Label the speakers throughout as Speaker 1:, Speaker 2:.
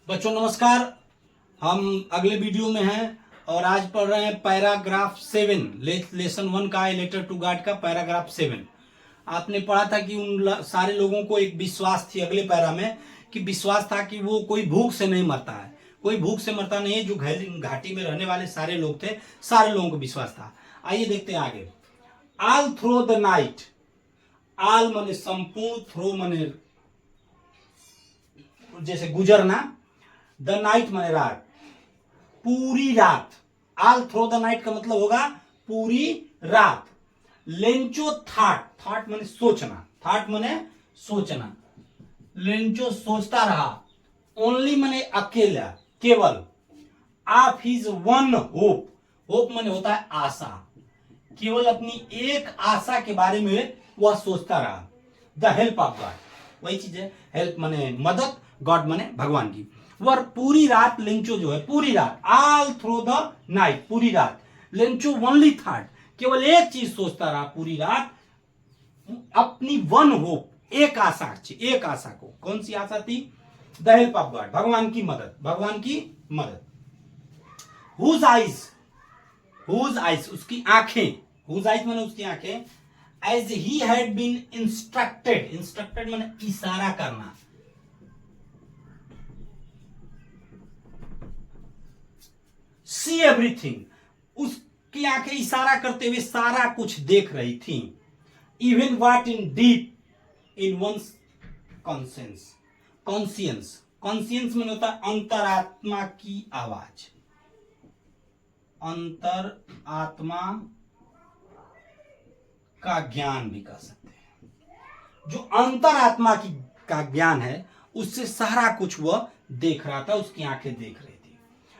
Speaker 1: बच्चों नमस्कार। हम अगले वीडियो में हैं और आज पढ़ रहे हैं पैराग्राफ 7 लेसन 1 का है लेटर टू गॉड का पैराग्राफ 7। आपने पढ़ा था कि उन सारे लोगों को एक विश्वास थी अगले पैरा में कि विश्वास था कि वो कोई भूख से नहीं मरता है, कोई भूख से मरता नहीं है। जो घाटी में रहने वाले सारे लोग थे, सारे लोगों को विश्वास था। आइए देखते हैं आगे। All through the night, all माने संपूर्ण, थ्रू माने जैसे गुजरना, द नाइट माने रात, पूरी रात। ऑल थ्रू द नाइट का मतलब होगा पूरी रात। लेंचो थाट, थाट माने सोचना, थाट माने सोचना। लेंचो सोचता रहा, ओनली माने अकेला, केवल। Of his one hope, hope माने होता है आशा, केवल अपनी एक आशा के बारे में वह सोचता रहा। द हेल्प ऑफ गॉड, वही चीज है, हेल्प माने मदद, गॉड माने भगवान की। वह पूरी रात लेंचो जो है, पूरी रात, ऑल थ्रू द नाइट, पूरी रात। लेंचो ओनली थॉट, केवल एक चीज सोचता रहा पूरी रात, अपनी वन होप, एक आशा, एक आशा को। कौन सी आशा थी? द हेल्प ऑफ गॉड, भगवान की मदद, भगवान की मदद। हुज आइज, हुज आइज उसकी आंखें, हुज आइज माने उसकी आंखें। As he had been instructed, instructed माने इशारा करना। सी एवरीथिंग, उसकी आंखें इशारा करते हुए सारा कुछ देख रही थी। Even what in deep in one's conscience, conscience, conscience में होता है अंतरात्मा की आवाज, अंतर आत्मा का ज्ञान भी कह सकते हैं। जो अंतरात्मा की का ज्ञान है उससे सारा कुछ वह देख रहा था, उसकी आंखें देख रही थी।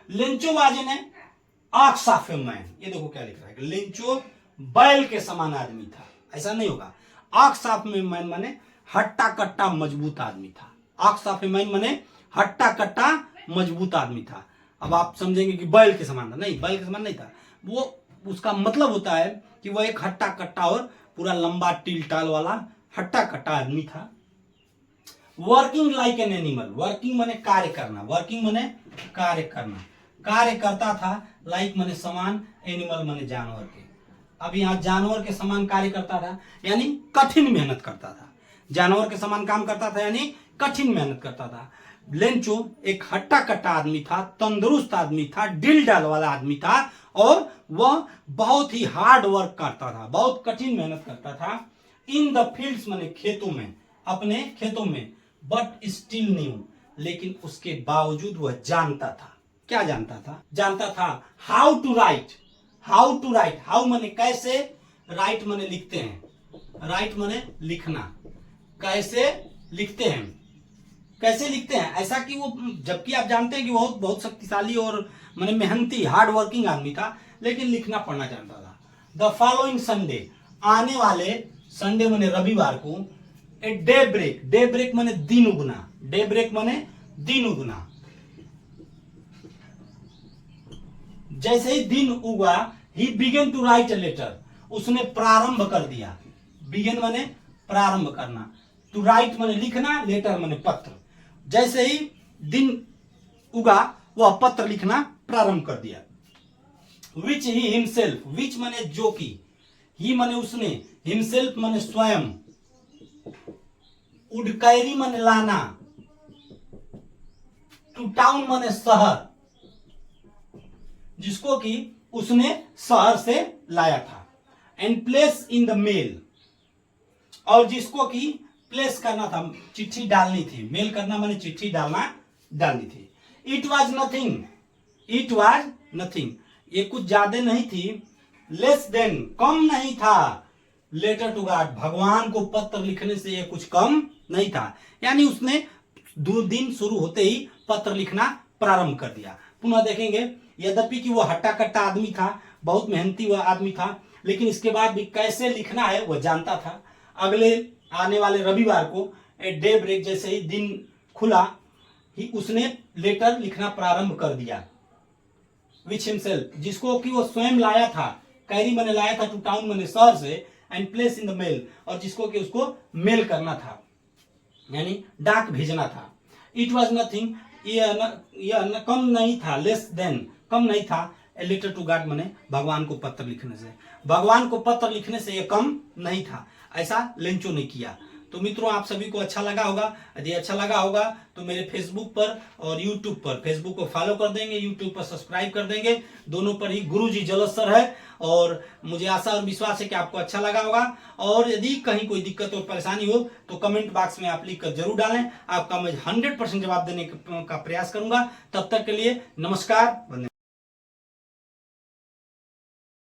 Speaker 1: लेंचो वाजे ने आंख ऑफ ए मैन, ये देखो क्या लिख रहा है, लेंचो बैल के समान आदमी था, ऐसा नहीं होगा। आंख ऑफ ए मैन माने हट्टा कट्टा मजबूत आदमी था। आंख ऑफ ए मैन माने हट्टा कट्टा मजबूत आदमी था। अब आप समझेंगे कि बैल के समान था, नहीं, बैल के समान नहीं था। वो उसका मतलब होता है कि वह एक हट्टा कट्टा और पूरा लंबा टील टाल वाला हट्टा कट्टा आदमी था। Working like an animal, working माने कार्य करना, वर्किंग माने कार्य करना, कार्य करता था। लाइक माने समान, एनिमल माने जानवर के। अब यहाँ जानवर के समान कार्य करता था यानी कठिन मेहनत करता था। जानवर के समान काम करता था यानी कठिन मेहनत करता था। लेंचो एक हट्टा कट्टा आदमी था, तंदुरुस्त आदमी था, डिल डाल वाला आदमी था और वह बहुत ही हार्ड वर्क करता था, बहुत कठिन मेहनत करता था। इन द फील्ड्स माने खेतों में, अपने खेतों में। बट स्टिल न्यू, लेकिन उसके बावजूद वह जानता था। क्या जानता था? जानता था how to write, how to write, how माने कैसे, राइट माने लिखते हैं, राइट माने लिखना, कैसे लिखते हैं, कैसे लिखते हैं। ऐसा कि वो, जबकि आप जानते हैं कि वो बहुत शक्तिशाली और माने मेहनती हार्ड वर्किंग आदमी था, लेकिन लिखना पढ़ना जानता था। द फॉलोइंग संडे, आने वाले संडे माने रविवार को, a daybreak, daybreak माने दिन उगना, डे ब्रेक माने दिन उगना। जैसे ही दिन उगा, he began to write a letter, उसने प्रारंभ कर दिया। बिगेन माने प्रारंभ करना, टू राइट माने लिखना, लेटर माने पत्र। जैसे ही दिन उगा वह पत्र लिखना प्रारंभ कर दिया। विच ही हिमसेल्फ, विच माने जो की, ही माने उसने, हिमसेल्फ माने स्वयं, उडकैरी माने लाना, टू टाउन माने शहर, जिसको कि उसने शहर से लाया था। And place in the mail, और जिसको कि प्लेस करना था, चिट्ठी डालनी थी। मेल करना माने चिट्ठी डालना, डालनी थी। It was nothing, it was nothing, ये कुछ ज्यादा नहीं थी। लेस देन, कम नहीं था। लेटर टू गॉड, भगवान को पत्र लिखने से ये कुछ कम नहीं था। यानी उसने 2 दिन शुरू होते ही पत्र लिखना प्रारंभ कर दिया। पुनः देखेंगे, यद्यपि कि वह हट्टा कट्टा आदमी था, बहुत मेहनती वह आदमी था, लेकिन इसके बाद भी कैसे लिखना है वह जानता था। अगले आने वाले रविवार को ए डे ब्रेक, जैसे ही दिन खुला ही उसने लेटर लिखना प्रारंभ कर दिया। विच हिमसेल्फ, जिसको कि वो स्वयं लाया था, कैरी मैंने लाया था, टू टाउन मैंने शहर से, and place in the mail, और जिसको कि उसको मेल करना था यानी डाक भेजना था। इट वॉज नथिंग ये कम नहीं था, लेस देन कम नहीं था। ए लेटर टू गॉड माने भगवान को पत्र लिखने से, भगवान को पत्र लिखने से ये कम नहीं था, ऐसा लेंचो ने किया। तो मित्रों आप सभी को अच्छा लगा होगा, यदि अच्छा लगा होगा तो मेरे फेसबुक पर और यूट्यूब पर, फेसबुक को फॉलो कर देंगे, यूट्यूब पर सब्सक्राइब कर देंगे, दोनों पर ही गुरुजी जलस्तर है। और मुझे आशा और विश्वास है कि आपको अच्छा लगा होगा। और यदि कहीं कोई दिक्कत और परेशानी हो तो कमेंट बॉक्स में आप लिख कर जरूर डालें, आपका मैं 100% जवाब देने का प्रयास करूंगा। तब तक के लिए नमस्कार।